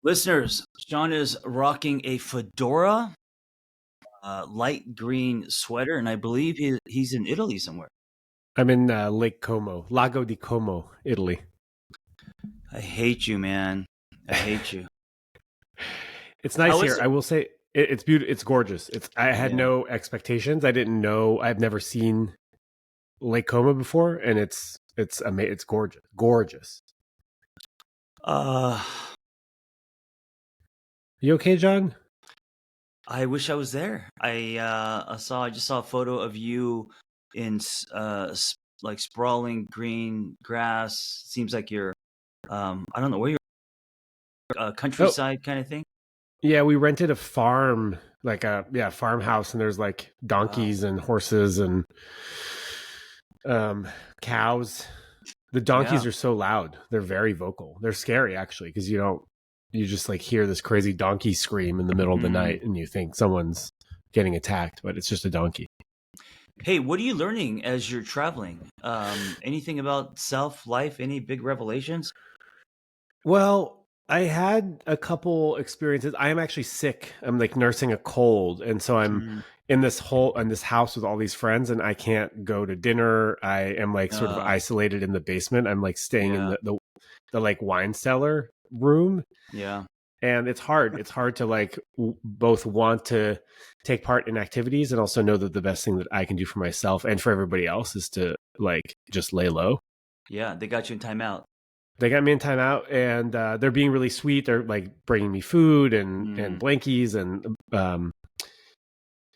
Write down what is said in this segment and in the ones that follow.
Listeners, Sean is rocking a fedora, light green sweater, and I believe he's in Italy somewhere. I'm in Lake Como, Lago di Como, Italy. I hate you, man. I hate you. It's nice How is here. it? I will say it's beautiful. It's gorgeous. I had Yeah. no expectations. I didn't know. I've never seen Lake Como before, and it's amazing. It's gorgeous. Gorgeous. Uh, You okay, John? I wish I was there. I just saw a photo of you in like sprawling green grass. Seems like you're I don't know where you're, Oh, countryside kind of thing. yeah. We rented a farm, like a farmhouse, and there's like Wow. donkeys and horses and um cows. The Yeah. donkeys are so loud. They're very vocal. They're scary actually because you just like hear this crazy donkey scream in the middle of the Mm. night and you think someone's getting attacked, but it's just a donkey. Hey, what are you learning as you're traveling? Anything about self, life, any big revelations? Well, I had a couple experiences. I am actually sick. I'm like nursing a cold, and so I'm Mm, in this house with all these friends, and I can't go to dinner. I am like sort of uh, isolated in the basement. I'm like staying in yeah, the like wine cellar room, yeah. and it's hard to like both want to take part in activities and also know that the best thing that I can do for myself and for everybody else is to like just lay low. Yeah, they got you in timeout. They got me in timeout, and they're being really sweet. They're like bringing me food and Mm, blankies, and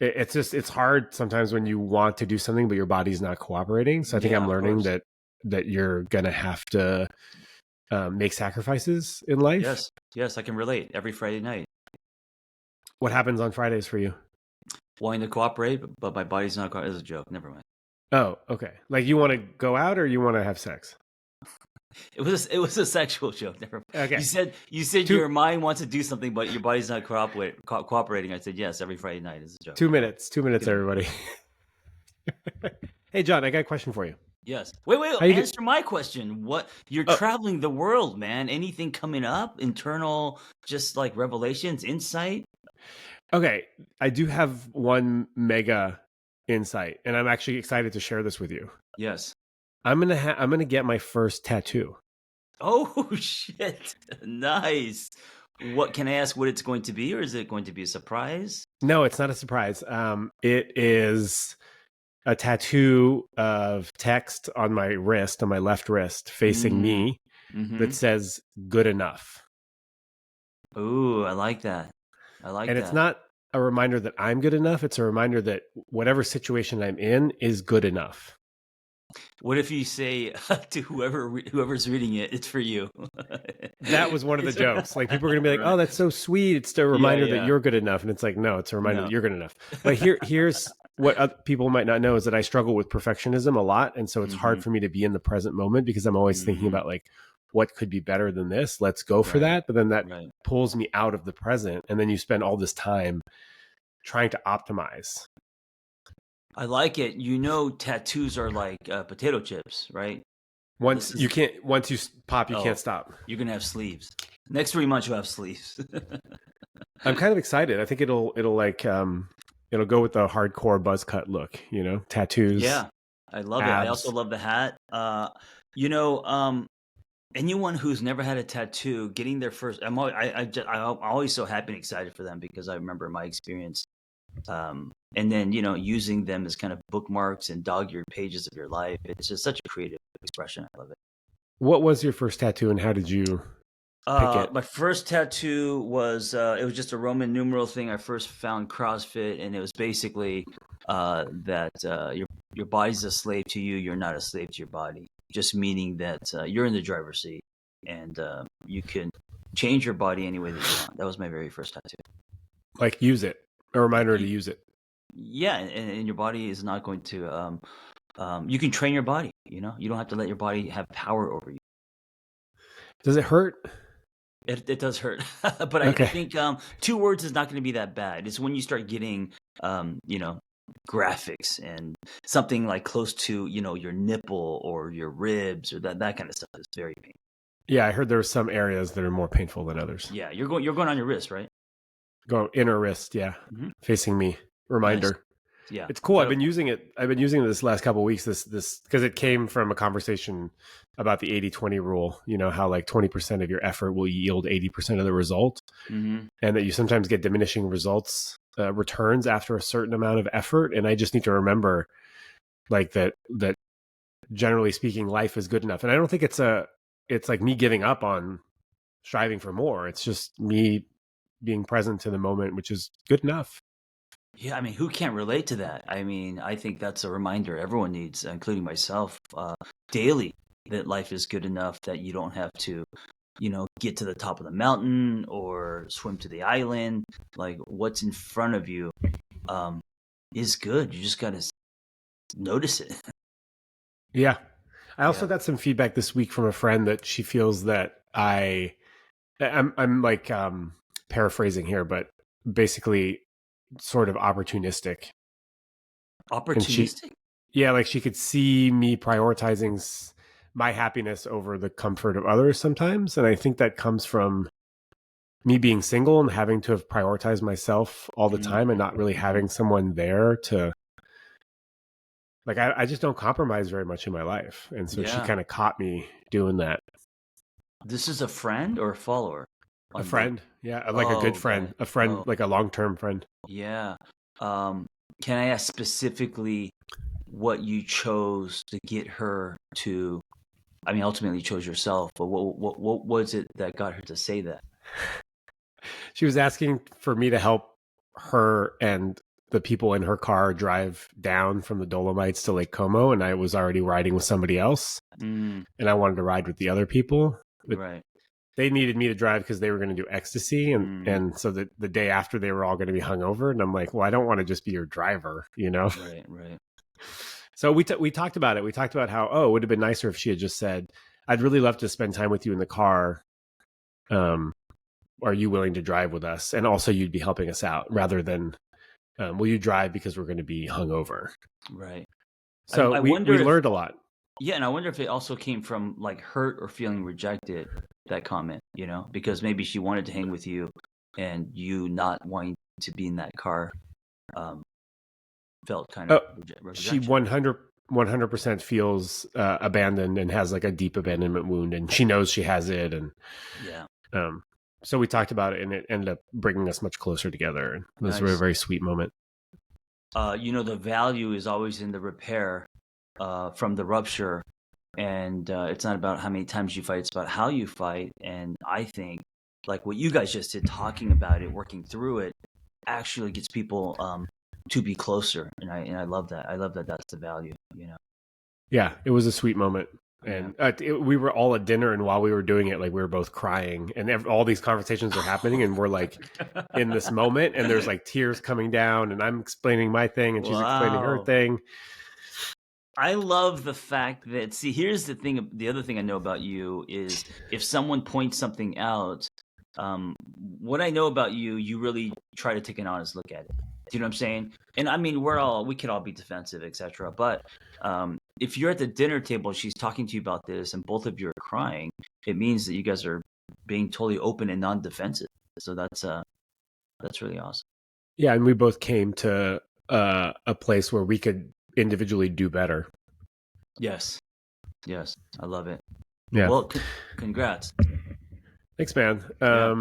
it's just it's hard sometimes when you want to do something but your body's not cooperating. So I think yeah, I'm of learning course. that you're gonna have to make sacrifices in life. Yes, yes, I can relate. Every Friday night, What happens on Fridays for you? wanting to cooperate, but my body's not. It's a joke. Never mind. Oh, okay. Like you want to go out or you want to have sex? It was a sexual joke. Never mind. Okay. You said Two your mind wants to do something, but your body's not cooperating. I said yes. Every Friday night is a joke. two Never mind. minutes. 2 minutes, Kidding. everybody. Hey, John, I got a question for you. Yes. Wait, wait. How you do? Answer my question. What you're Oh, traveling the world, man? Anything coming up? Internal, just like revelations, insight? okay. I do have one mega insight, and I'm actually excited to share this with you. Yes. I'm gonna get my first tattoo. Oh shit! Nice. What can I ask? What it's going to be, or is it going to be a surprise? No, it's not a surprise. It is a tattoo of text on my wrist, on my left wrist, facing Mm. me, Mm-hmm. that says "good enough." Ooh, I like that. I like And it's that. not a reminder that I'm good enough. It's a reminder that whatever situation I'm in is good enough. What if you say to whoever's reading it, it's for you? That was one of the It's- jokes. Like people are going to be like, right. "Oh, that's so sweet." It's a Yeah, reminder that yeah. you're good enough. And it's like, no, it's a reminder No. that you're good enough. But here's what other people might not know is that I struggle with perfectionism a lot, and so it's Mm-hmm. hard for me to be in the present moment because I'm always thinking Mm-hmm. about like what could be better than this. Let's go for Right. that. But then that Right. pulls me out of the present, and then you spend all this time trying to optimize. I like it. Tattoos are like potato chips, right? This is Once you pop, you can't oh, stop. you're gonna have sleeves. Next 3 months you'll have sleeves. I'm kind of excited. I think it'll go with the hardcore buzz cut look, tattoos, Yeah, I love it. I also abs. love the hat. You know, um, anyone who's never had a tattoo, getting their first, I'm always so happy and excited for them because I remember my experience. And then using them as kind of bookmarks and dog-eared pages of your life. It's just such a creative expression. I love it. What was your first tattoo and how did you pick it? My first tattoo was it was just a Roman numeral thing. I first found CrossFit, and it was basically that your body's a slave to you. You're not a slave to your body. Just meaning that you're in the driver's seat, and you can change your body any way that you want. That was my very first tattoo. Like use it, a reminder to use it. Yeah, and your body is not going to. You can train your body. You don't have to let your body have power over you. Does it hurt? It does hurt, but I Okay. think 2 words is not going to be that bad. It's when you start getting, graphics and something like close to, your nipple or your ribs or that kind of stuff is very painful. Yeah, I heard there are some areas that are more painful than others. Yeah, you're going on your wrist, right? Go inner wrist, yeah, Mm-hmm. facing me. Nice. Reminder. Yeah. It's cool. I've But been using it. I've been using it this last couple of weeks. This because it came from a conversation about the 80-20 rule. You know how like 20% of your effort will yield 80% of the result, mm-hmm. and that you sometimes get diminishing results returns after a certain amount of effort. And I just need to remember like that generally speaking, life is good enough. And I don't think it's like me giving up on striving for more. It's just me being present to the moment, which is good enough. Yeah, I mean, who can't relate to that? I mean, I think that's a reminder everyone needs, including myself, daily, that life is good enough that you don't have to, get to the top of the mountain or swim to the island. Like, what's in front of you um, is good. You just got to notice it. Yeah. I also Yeah. got some feedback this week from a friend that she feels that I'm like paraphrasing here, but basically sort of opportunistic. And Opportunistic? like she could see me prioritizing my happiness over the comfort of others sometimes. And I think that comes from me being single and having to have prioritized myself all the time and not really having someone there to like, I just don't compromise very much in my life. And so she Yeah. kind of caught me doing that. This is a friend or a follower? A On the friend. Yeah. Like a Oh, good okay. friend, a friend, Oh, like a long-term friend. yeah. Um, can I ask specifically what you chose to get her to? I mean, ultimately you chose yourself, but what was it that got her to say that? She was asking for me to help her and the people in her car drive down from the Dolomites to Lake Como, and I was already riding with somebody else, Mm, and I wanted to ride with the other people, but right. they needed me to drive because they were going to do ecstasy, and Mm, and so the day after they were all going to be hungover, and I'm like, well, I don't want to just be your driver, you know. right, right. So we talked about it. We talked about how it would have been nicer if she had just said, "I'd really love to spend time with you in the car. Um, are you willing to drive with us? And also, you'd be helping us out rather than." Will you drive because we're going to be hungover? Right. So I we wonder if learned a lot. yeah, and I wonder if it also came from like hurt or feeling rejected, that comment, because maybe she wanted to hang with you and you not wanting to be in that car um, felt kind of Oh, she rejection. 100% feels abandoned and has like a deep abandonment wound, and she knows she has it. And Yeah. um, so we talked about it, and it ended up bringing us much closer together. And it was a very, Nice. very sweet moment. The value is always in the repair from the rupture. And it's not about how many times you fight, it's about how you fight. And I think, like what you guys just did, talking about it, working through it, actually gets people to be closer. And I love that. I love that that's the value. Yeah, it was a sweet moment. Yeah. And we were all at dinner, and while we were doing it, like we were both crying, and all these conversations are happening, and we're like in this moment, and there's like tears coming down, and I'm explaining my thing, and she's explaining her Wow. thing. I love the fact that, see, here's the thing. The other thing I know about you is if someone points something out, what I know about you, you really try to take an honest look at it. Do you know what I'm saying? And I mean, we could all be defensive, etc. But if you're at the dinner table, she's talking to you about this, and both of you are crying, it means that you guys are being totally open and non-defensive. So that's really awesome. Yeah, and we both came to a place where we could individually do better. Yes, yes, I love it. Yeah, Well, congrats. thanks, man. Yeah.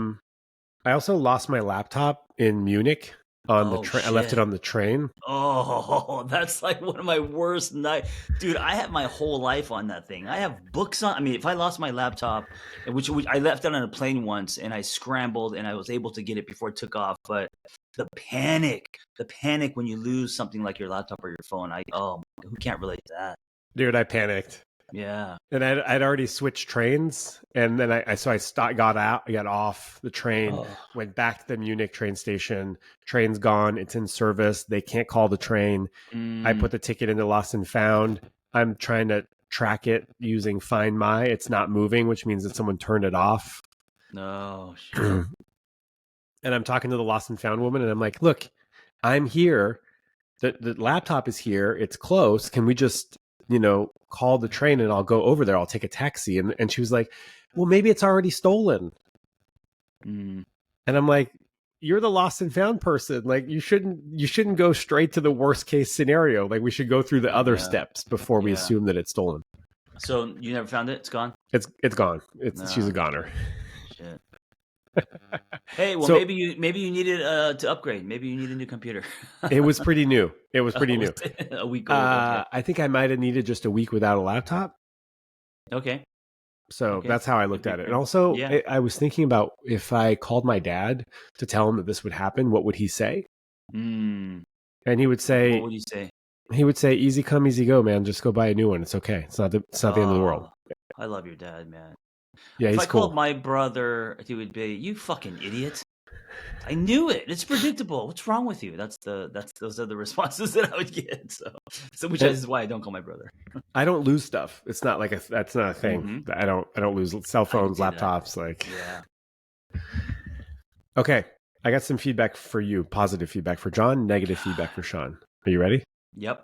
I also lost my laptop in Munich on the Oh train. I left it shit. on the train. Oh, that's like one of my worst nights. Dude, I have my whole life on that thing. I have books on. I mean, if I lost my laptop, which I left it on a plane once and I scrambled and I was able to get it before it took off, but the panic when you lose something like your laptop or your phone, who can't relate to that? Dude, I panicked. Yeah. And I'd already switched trains, and then I got out, I got off the train, Oh. went back to the Munich train station. Train's gone, it's in service. They can't call the train. I Mm, put the ticket into Lost and Found. I'm trying to track it using Find My. It's not moving, which means that someone turned it off. no, shit. And I'm talking to the Lost and Found woman, and I'm like, "Look, I'm here. The laptop is here. It's close. Can we just call the train and I'll go over there. I'll take a taxi." And she was like, well, maybe it's already stolen. Mm. And I'm like, you're the lost and found person. Like you shouldn't go straight to the worst case scenario. Like we should go through the other steps before we assume that it's stolen. So you never found it? It's gone? It's gone. She's a goner. Shit. Hey, well, maybe you needed to upgrade. Maybe you need a new computer. It was pretty new. It was pretty new. A week old. Okay. I think I might have needed just a week without a laptop. Okay. So that's how I looked at it. And also, I was thinking about if I called my dad to tell him that this would happen, what would he say? Mm. And he would say, what would he say? He would say, easy come, easy go, man. Just go buy a new one. It's okay. It's not the end of the world. I love your dad, man. Yeah, if he's I called my brother, he would be, "You fucking idiot! I knew it. It's predictable. What's wrong with you?" Those are the responses that I would get. So which is why I don't call my brother. I don't lose stuff. It's not like that's not a thing. Mm-hmm. I don't lose cell phones, laptops. Like Okay, I got some feedback for you. Positive feedback for John. Negative feedback for Shaun. Are you ready? Yep.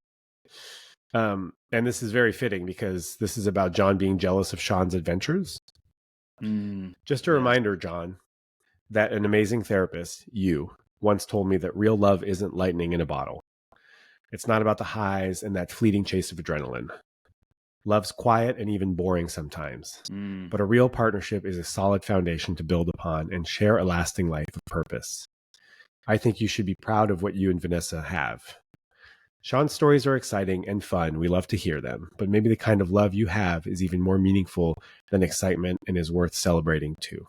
And this is very fitting because this is about John being jealous of Shaun's adventures. Just a reminder, John, that an amazing therapist, you, once told me that real love isn't lightning in a bottle. It's not about the highs and that fleeting chase of adrenaline. Love's quiet and even boring sometimes, but a real partnership is a solid foundation to build upon and share a lasting life of purpose. I think you should be proud of what you and Vanessa have. Shaun's stories are exciting and fun. We love to hear them, but maybe the kind of love you have is even more meaningful than excitement and is worth celebrating too.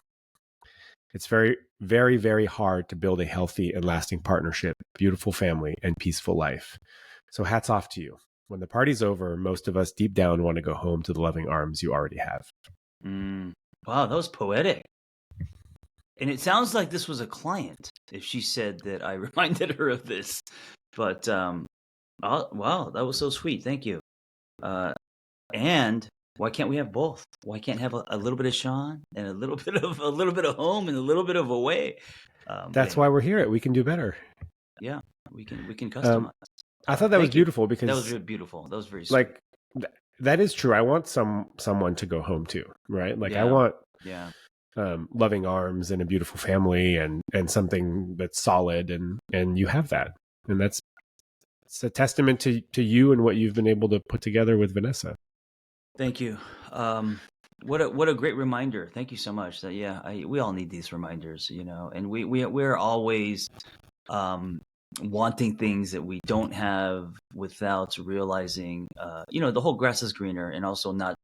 It's very, very, very hard to build a healthy and lasting partnership, beautiful family, and peaceful life. So hats off to you. When the party's over, most of us deep down want to go home to the loving arms you already have. Wow, that was poetic. And it sounds like this was a client if she said that I reminded her of this. But wow, that was so sweet. Thank you. And why can't we have both? Why can't have a little bit of Shaun and a little bit of home and a little bit of away? That's why we're here. We can do better. Yeah, we can customize. I thought that was beautiful because that was really beautiful. That was very sweet. Like that is true. I want someone to go home to, right? Like I want loving arms and a beautiful family and something that's solid and you have that. And it's a testament to you and what you've been able to put together with Vanessa. Thank you. What a great reminder. Thank you so much. That we all need these reminders, and we're always wanting things that we don't have without realizing, the whole grass is greener, and also not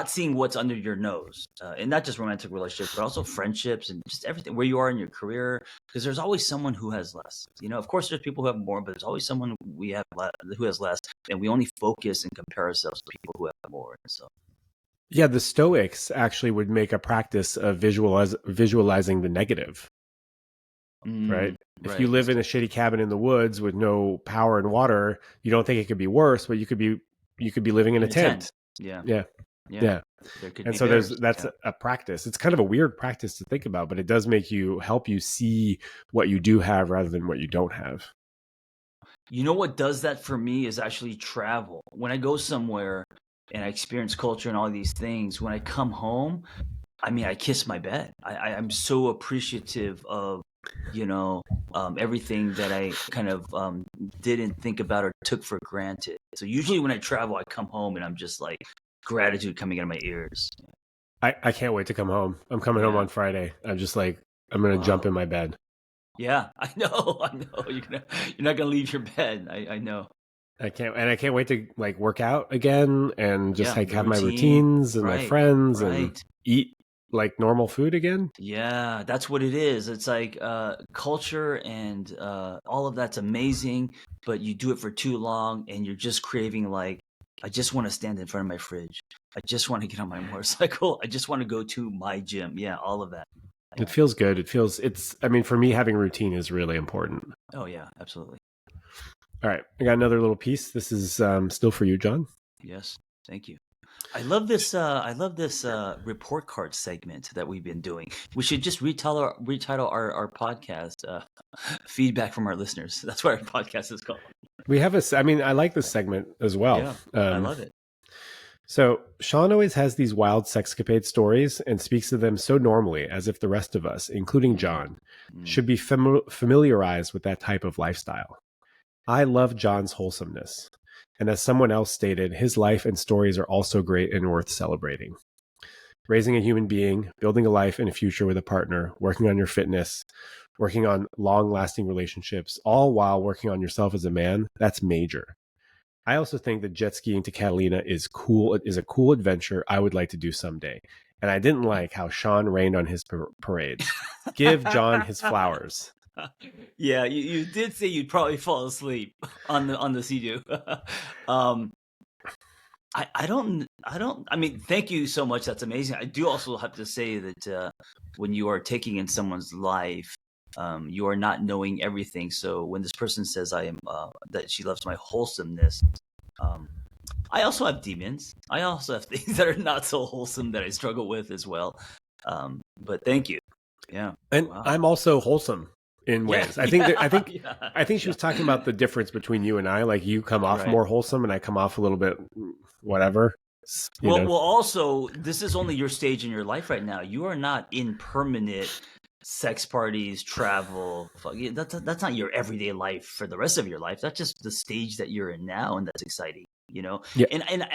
seeing what's under your nose, and not just romantic relationships, but also friendships and just everything, where you are in your career, because there's always someone who has less. Of course, there's people who have more, but there's always someone who has less, and we only focus and compare ourselves to people who have more. So, yeah, the Stoics actually would make a practice of visualizing the negative. Right? If you live in a shitty cabin in the woods with no power and water, you don't think it could be worse, but you could be living in a tent. Yeah. And so that's a practice. It's kind of a weird practice to think about, but it does help you see what you do have rather than what you don't have. What does that for me is actually travel. When I go somewhere and I experience culture and all these things, when I come home, I kiss my bed. I'm so appreciative of everything that I kind of didn't think about or took for granted. So usually when I travel, I come home and I'm just like gratitude coming out of my ears. I can't wait to come home. I'm coming home on Friday. I'm just like, I'm going to jump in my bed. Yeah, I know. You're not going to leave your bed. I know. I can't wait to like work out again and just have my routines and my friends and eat like normal food again. Yeah, that's what it is. It's like culture and all of that's amazing, but you do it for too long and you're just craving like, I just want to stand in front of my fridge. I just want to get on my motorcycle. I just want to go to my gym. Yeah, all of that. It feels good. For me, having routine is really important. Oh yeah, absolutely. All right. I got another little piece. This is still for you, John. Yes. Thank you. I love this report card segment that we've been doing. We should just retitle our podcast feedback from our listeners. That's what our podcast is called. We have I like this segment as well. Yeah, I love it. So Shaun always has these wild sexcapade stories and speaks of them so normally, as if the rest of us, including John, should be familiarized with that type of lifestyle. I love John's wholesomeness. And as someone else stated, his life and stories are also great and worth celebrating. Raising a human being, building a life and a future with a partner, working on your fitness, working on long-lasting relationships, all while working on yourself as a man, that's major. I also think that jet skiing to Catalina is cool. It is a cool adventure I would like to do someday. And I didn't like how Shaun rained on his parades. Give John his flowers. Yeah, you did say you'd probably fall asleep on the Sea-Doo. I mean, thank you so much. That's amazing. I do also have to say that when you are taking in someone's life, you are not knowing everything. So when this person says that she loves my wholesomeness, I also have demons. I also have things that are not so wholesome that I struggle with as well. But thank you. Yeah. And wow. I'm also wholesome in ways. I think she was yeah. talking about the difference between you and I. Like you come off Right. more wholesome and I come off a little bit whatever. Well, also, this is only your stage in your life right now. You are not in permanent sex parties, travel. That's not your everyday life for the rest of your life. That's just the stage that you're in now, and that's exciting. Yeah. And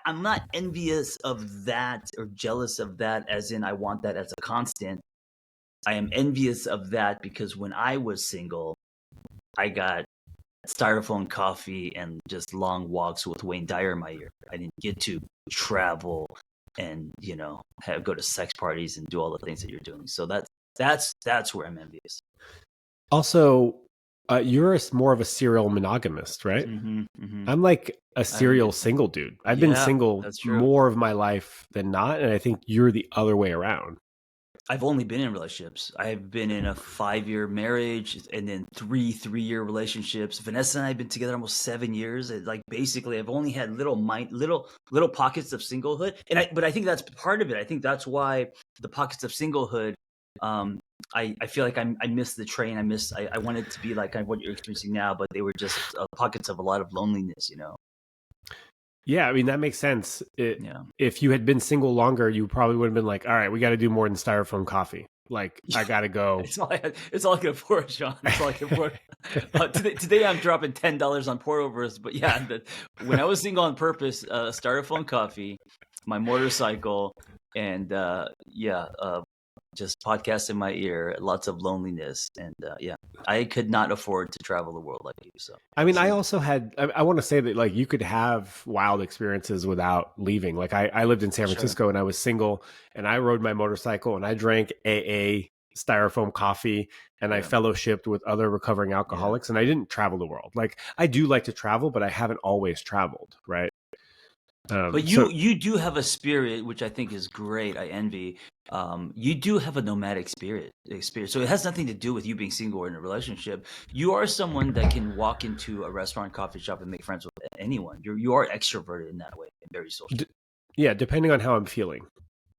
I'm not envious of that or jealous of that, as in I want that as a constant. I am envious of that because when I was single, I got styrofoam coffee and just long walks with Wayne Dyer in my ear. I didn't get to travel and go to sex parties and do all the things that you're doing. So that's where I'm envious. Also, you're more of a serial monogamist, right? I'm like a serial single dude. I've been single more of my life than not, and I think you're the other way around. I've only been in relationships. I've been in a 5-year marriage and then 3-year relationships. Vanessa and I have been together almost 7 years. Like basically, I've only had little pockets of singlehood, but I think that's part of it. I think that's why the pockets of singlehood. I feel like I missed the train. I wanted to be like what you're experiencing now, but they were just pockets of a lot of loneliness. Yeah, I mean, that makes sense. If you had been single longer, you probably would have been like, all right, we got to do more than styrofoam coffee. Like, I got to go. It's all I can afford, Shaun. It's all I can afford. Today I'm dropping $10 on pour-overs. But yeah, when I was single on purpose, styrofoam coffee, my motorcycle, and just podcasts in my ear, lots of loneliness, and I could not afford to travel the world like you. So I mean, I also had. I want to say that like you could have wild experiences without leaving. Like I lived in San Francisco and I was single, and I rode my motorcycle and I drank AA styrofoam coffee and I fellowshipped with other recovering alcoholics, and I didn't travel the world. Like I do like to travel, but I haven't always traveled, right? But you do have a spirit, which I think is great. I envy. You do have a nomadic spirit, so it has nothing to do with you being single or in a relationship. You are someone that can walk into a restaurant, coffee shop, and make friends with anyone. You are extroverted in that way, and very social. Yeah, depending on how I'm feeling.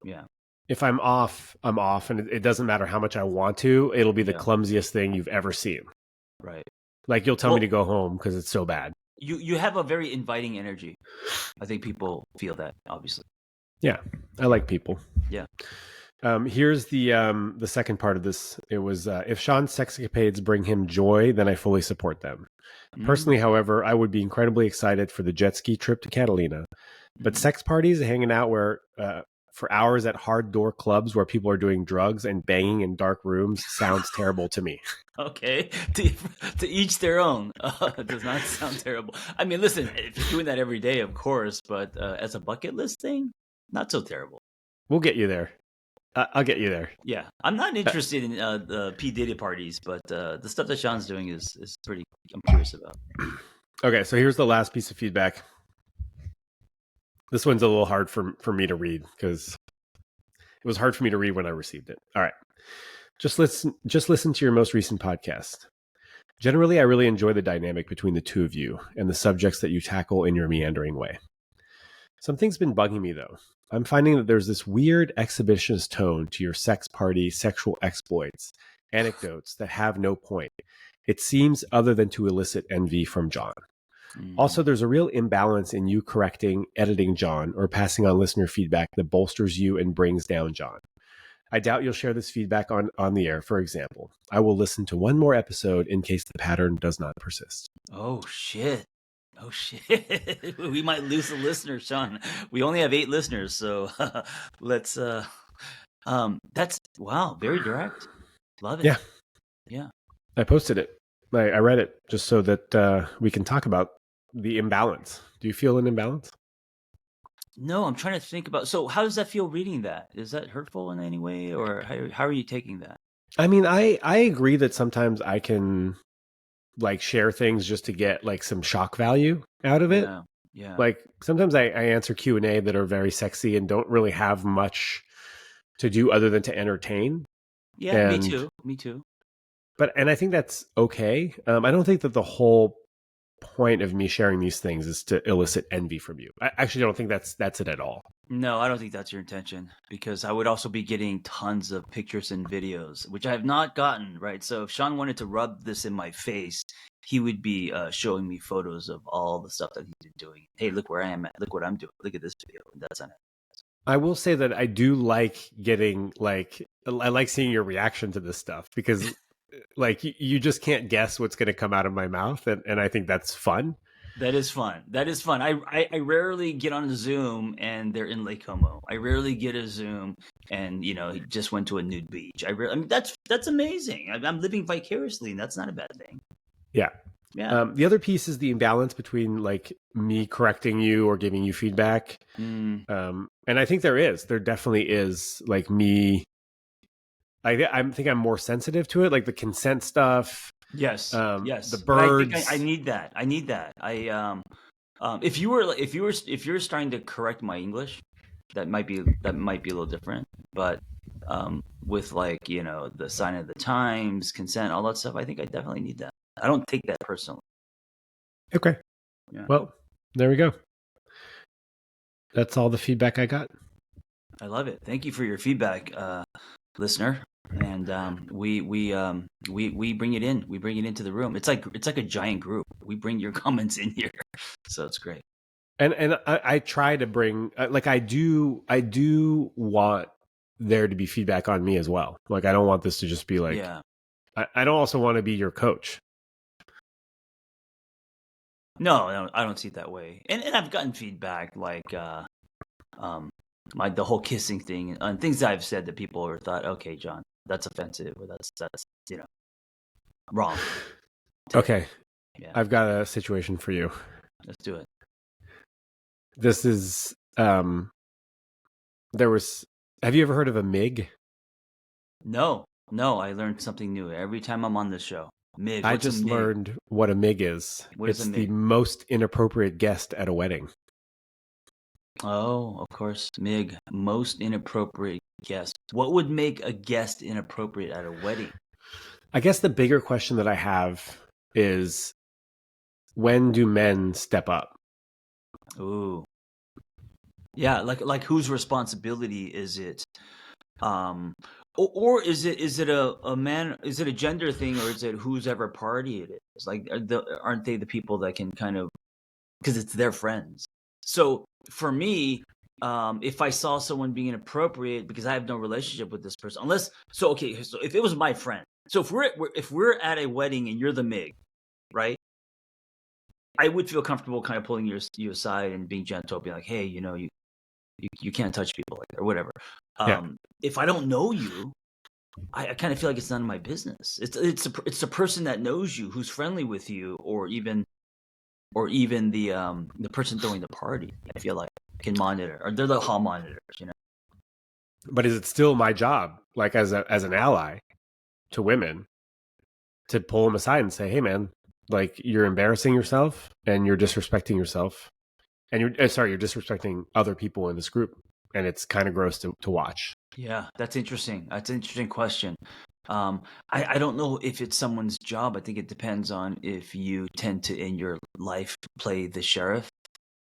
Yeah. If I'm off, I'm off, and it doesn't matter how much I want to. It'll be the clumsiest thing you've ever seen. Right. Like you'll tell me to go home because it's so bad. You have a very inviting energy. I think people feel that, obviously. Yeah, I like people. Yeah. Here's the second part of this. It was if Shaun's sexcapades bring him joy, then I fully support them. Personally, however, I would be incredibly excited for the jet ski trip to Catalina. But sex parties, hanging out for hours at hard door clubs where people are doing drugs and banging in dark rooms sounds terrible to me. Okay, to each their own. It does not sound terrible. I mean, listen, if you're doing that every day, of course, but as a bucket list thing, not so terrible. We'll get you there. I'll get you there. Yeah, I'm not interested in the P. Diddy parties, but the stuff that Shaun's doing is pretty. I'm curious about. Okay, so here's the last piece of feedback. This one's a little hard for me to read because it was hard for me to read when I received it. All right. Just listen to your most recent podcast. Generally, I really enjoy the dynamic between the two of you and the subjects that you tackle in your meandering way. Something's been bugging me, though. I'm finding that there's this weird exhibitionist tone to your sex party, sexual exploits, anecdotes that have no point. It seems other than to elicit envy from John. Also, there's a real imbalance in you correcting, editing John, or passing on listener feedback that bolsters you and brings down John. I doubt you'll share this feedback on the air, for example. I will listen to one more episode in case the pattern does not persist. Oh, shit. Oh, shit. We might lose a listener, Shaun. We only have 8 listeners, so let's... that's... Wow, very direct. Love it. Yeah. Yeah. I posted it. I read it just so that we can talk about the imbalance. Do you feel an imbalance? No, I'm trying to think about... So how does that feel reading that? Is that hurtful in any way, or how are you taking that? I mean, I agree that sometimes I can like share things just to get like some shock value out of it. Yeah. Yeah. Like sometimes I answer Q&A that are very sexy and don't really have much to do other than to entertain. Yeah, me too. Me too. And I think that's okay. I don't think that the whole point of me sharing these things is to elicit envy from you. I actually don't think that's it at all. No, I don't think that's your intention, because I would also be getting tons of pictures and videos, which I have not gotten, right? So if Shaun wanted to rub this in my face, he would be showing me photos of all the stuff that he's been doing. Hey, look where I am at. Look what I'm doing. Look at this video. That's on it. I will say that I do like getting I like seeing your reaction to this stuff, because like you just can't guess what's going to come out of my mouth, and I think that's fun. That is fun. That is fun. I rarely get on a Zoom and they're in Lake Como. I rarely get a Zoom and he just went to a nude beach. I mean that's amazing. I'm living vicariously, and that's not a bad thing. Yeah. Yeah. The other piece is the imbalance between like me correcting you or giving you feedback. And I think there definitely is, like me. I think I'm more sensitive to it, like the consent stuff. Yes. Yes. The birds. But I need that. I need that. If you're starting to correct my English, that might be a little different. But with the sign of the times, consent, all that stuff, I think I definitely need that. I don't take that personally. Okay. Yeah. Well, there we go. That's all the feedback I got. I love it. Thank you for your feedback, listener. And we bring it in. We bring it into the room. It's like a giant group. We bring your comments in here, so it's great. And I try to bring I do want there to be feedback on me as well. Like I don't want this to just be like. Yeah. I don't also want to be your coach. No, I don't see it that way. And I've gotten feedback like the whole kissing thing and things that I've said that people have thought, okay, John, that's offensive, or that's wrong. Okay. Yeah. I've got a situation for you. Let's do it. This is have you ever heard of a MIG? No, I learned something new every time I'm on this show. MIG. I just learned what a MIG is. It's the most inappropriate guest at a wedding. Oh, of course, MIG, most inappropriate guest. What would make a guest inappropriate at a wedding? I guess the bigger question that I have is, when do men step up? Ooh. Yeah, like whose responsibility is it? Or is it a man? Is it a gender thing, or is it whose ever party it is? Like, aren't they the people that can kind of, because it's their friends? So for me, if I saw someone being inappropriate because I have no relationship with this person, so if it was my friend, so if we're at a wedding and you're the MIG, right? I would feel comfortable kind of pulling you aside and being gentle, being like, hey, you can't touch people like that, or whatever. If I don't know you, I kind of feel like it's none of my business. It's the person that knows you, who's friendly with you, or even the person throwing the party. I feel like can monitor, or they're the hall monitors, But is it still my job, like as an ally to women, to pull them aside and say, hey, man, like you're embarrassing yourself and you're disrespecting yourself, and you're disrespecting other people in this group, and it's kind of gross to watch. Yeah, that's interesting. That's an interesting question. I don't know if it's someone's job. I think it depends on if you tend to in your life play the sheriff.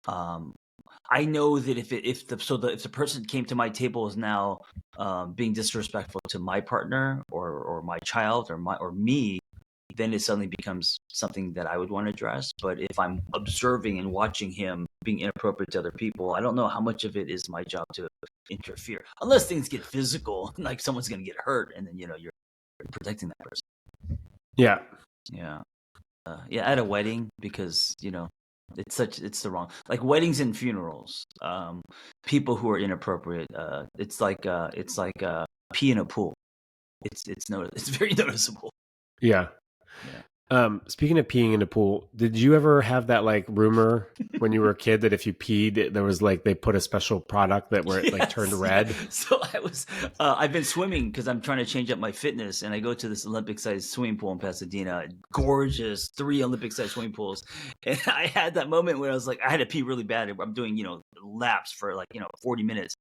I know that if the person came to my table is now being disrespectful to my partner or my child or me, then it suddenly becomes something that I would want to address. But if I'm observing and watching him being inappropriate to other people, I don't know how much of it is my job to interfere, unless things get physical, like someone's going to get hurt, and then you're protecting that person. Yeah. Yeah. Yeah, at a wedding, because it's the wrong, like weddings and funerals. People who are inappropriate. It's like pee in a pool. It's very noticeable. Yeah. Yeah. Speaking of peeing in a pool, did you ever have that like rumor when you were a kid that if you peed, there was like they put a special product that where it like turned red? Yeah. So I've been swimming because I'm trying to change up my fitness, and I go to this Olympic-sized swimming pool in Pasadena, gorgeous 3 Olympic-sized swimming pools, and I had that moment where I was like, I had to pee really bad. I'm doing laps for 40 minutes,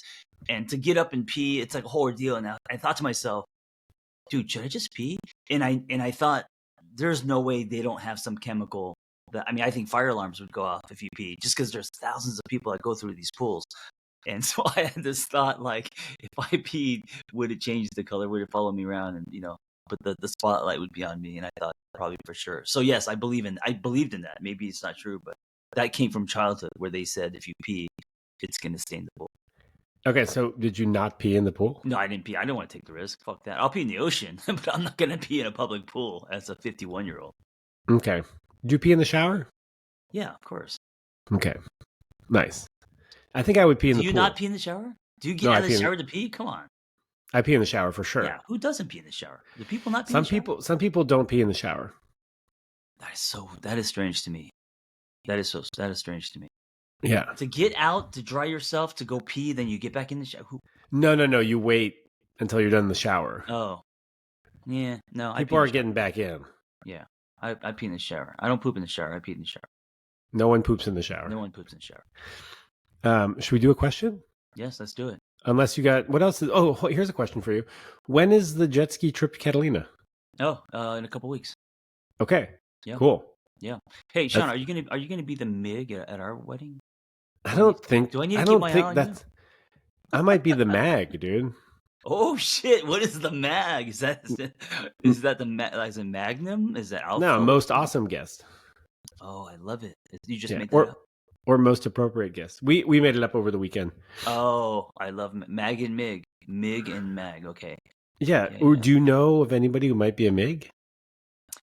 and to get up and pee, it's like a whole ordeal. And I thought to myself, dude, should I just pee? And I thought, there's no way they don't have some chemical that, I think fire alarms would go off if you pee, just because there's thousands of people that go through these pools. And so I had this thought, like, if I peed, would it change the color? Would it follow me around? And but the spotlight would be on me. And I thought probably for sure. So yes, I believed in that. Maybe it's not true, but that came from childhood, where they said if you pee, it's going to stain the pool. Okay, so did you not pee in the pool? No, I didn't pee. I don't want to take the risk. Fuck that. I'll pee in the ocean, but I'm not going to pee in a public pool as a 51-year-old. Okay. Did you pee in the shower? Yeah, of course. Okay. Nice. I think I would pee in the pool. Do you not pee in the shower? Do you get out of the shower to pee? Come on. I pee in the shower for sure. Yeah, who doesn't pee in the shower? Do people not pee in the shower? Some people don't pee in the shower. That is strange to me. That is strange to me. Yeah. To get out, to dry yourself, to go pee, then you get back in the shower. No. You wait until you're done in the shower. Oh. Yeah. No. People are getting back in. Yeah. I pee in the shower. I don't poop in the shower. I pee in the shower. No one poops in the shower. No one poops in the shower. Should we do a question? Yes, let's do it. Unless you got what else? Here's a question for you. When is the jet ski trip to Catalina? Oh, in a couple weeks. Okay. Yeah. Cool. Yeah. Hey, Shaun, are you gonna be the MIG at our wedding? I don't think. Do I need to keep my eye on you? I might be the mag, dude. Oh shit! What is the mag? Is that the Magnum? Is that Alpha? No, most awesome guest. Oh, I love it. You just made that up. Or most appropriate guest. We made it up over the weekend. Oh, I love Mag and MIG. MIG and Mag. Okay. Yeah. Or do you know of anybody who might be a MIG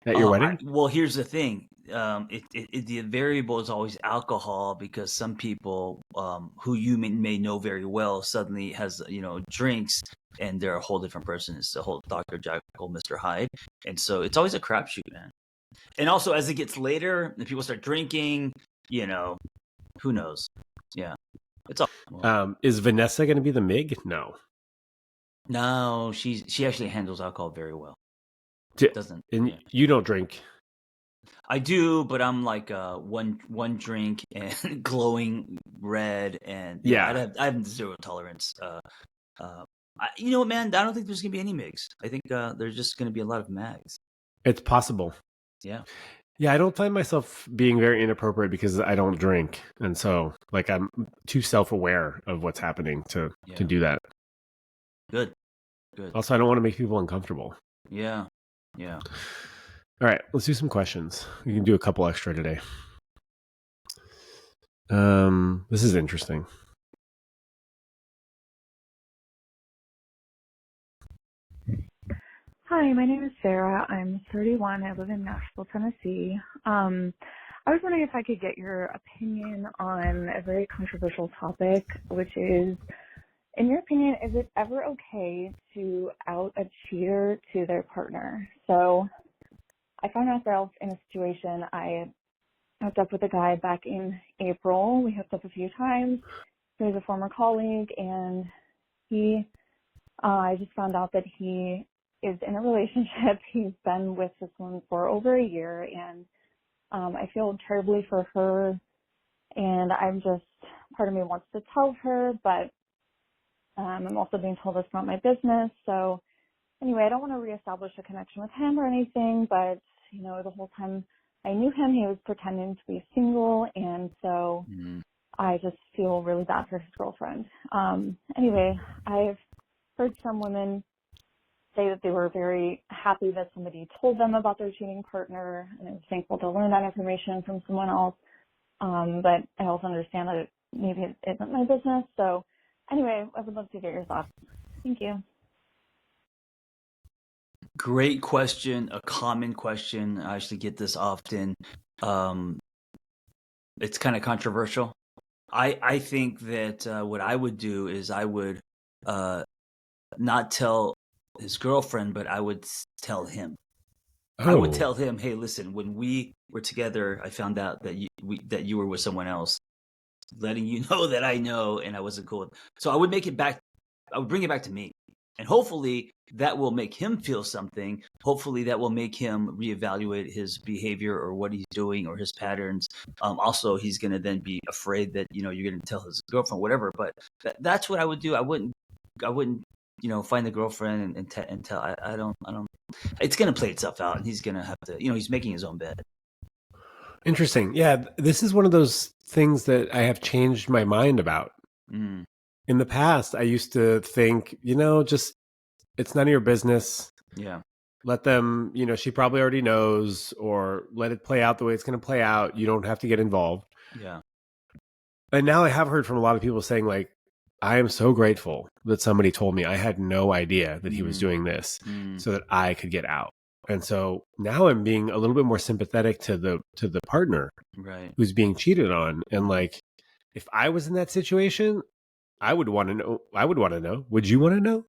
at your wedding? Well, here's the thing. The variable is always alcohol, because some people who you may know very well suddenly has drinks, and they're a whole different person. It's the whole Dr. Jekyll, Mr. Hyde, and so it's always a crapshoot, man. And also, as it gets later, and people start drinking, who knows? Yeah, it's all. Is Vanessa going to be the MIG? No, she actually handles alcohol very well. Doesn't. And you don't drink. I do, but I'm like one drink and glowing red, and I have zero tolerance. You know what, man? I don't think there's gonna be any MIGs. I think there's just gonna be a lot of MAGs. It's possible. Yeah. Yeah, I don't find myself being very inappropriate because I don't drink, and so like I'm too self-aware of what's happening to do that. Good. Also, I don't want to make people uncomfortable. Yeah. All right, let's do some questions. We can do a couple extra today. This is interesting. Hi, my name is Sarah. I'm 31. I live in Nashville, Tennessee. I was wondering if I could get your opinion on a very controversial topic, which is, in your opinion, is it ever okay to out a cheater to their partner? So I found myself in a situation. I hooked up with a guy back in April. We hooked up a few times. He was a former colleague, and I just found out that he is in a relationship. He's been with this woman for over a year, and I feel terribly for her, and part of me wants to tell her, but I'm also being told it's not my business. So anyway, I don't want to reestablish a connection with him or anything, but the whole time I knew him, he was pretending to be single, and so I just feel really bad for his girlfriend. Anyway, I've heard some women say that they were very happy that somebody told them about their cheating partner, and I was thankful to learn that information from someone else. But I also understand that maybe it isn't my business. So anyway, I would love to get your thoughts. Thank you. Great question. A common question. I actually get this often. It's kind of controversial. I think that what I would do is I would not tell his girlfriend, but I would tell him. Oh. I would tell him, "Hey, listen, when we were together, I found out that you were with someone else, letting you know that I know, and I wasn't cool." So I would make it back. I would bring it back to me, and hopefully that will make him feel something. Hopefully that will make him reevaluate his behavior or what he's doing or his patterns. Also, he's going to then be afraid that you're going to tell his girlfriend, whatever. But that's what I would do. I wouldn't find the girlfriend and tell. I don't. It's going to play itself out, and he's going to have to. He's making his own bed. Interesting. Yeah, this is one of those things that I have changed my mind about. Mm. In the past, I used to think, just it's none of your business. Yeah. Let them, she probably already knows, or let it play out the way it's going to play out. You don't have to get involved. Yeah. And now I have heard from a lot of people saying, like, I am so grateful that somebody told me. I had no idea that he was doing this so that I could get out. And so now I'm being a little bit more sympathetic to the partner who's being cheated on. And like, if I was in that situation, I would want to know. Would you want to know?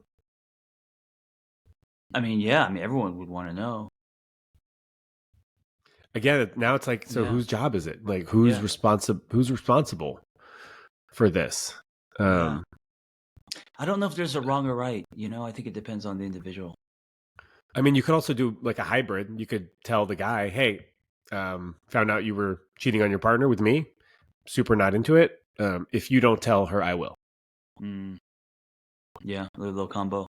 I mean, yeah. I mean, everyone would want to know. Again, now it's like, so whose job is it? Like, who's responsible for this? I don't know if there's a wrong or right. I think it depends on the individual. I mean, you could also do like a hybrid. You could tell the guy, "Hey, found out you were cheating on your partner with me. Super not into it. If you don't tell her, I will." Yeah, a little combo.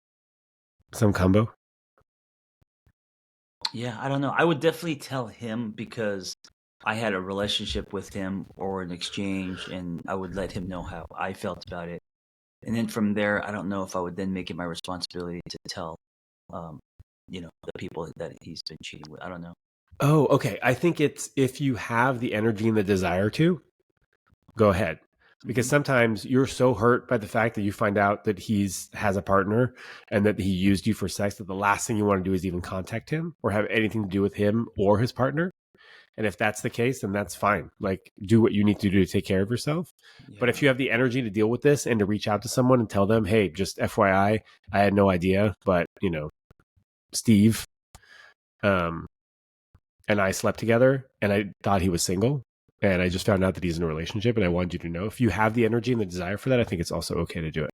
Some combo. Yeah, I don't know. I would definitely tell him because I had a relationship with him or an exchange, and I would let him know how I felt about it. And then from there, I don't know if I would then make it my responsibility to tell, the people that he's been cheating with. I don't know. Oh, okay. I think it's if you have the energy and the desire to, go ahead. Because sometimes you're so hurt by the fact that you find out that has a partner and that he used you for sex that the last thing you want to do is even contact him or have anything to do with him or his partner. And if that's the case, then that's fine. Like, do what you need to do to take care of yourself. Yeah. But if you have the energy to deal with this and to reach out to someone and tell them, "Hey, just FYI, I had no idea, but Steve, and I slept together and I thought he was single. And I just found out that he's in a relationship, and I wanted you to know." If you have the energy and the desire for that, I think it's also okay to do it.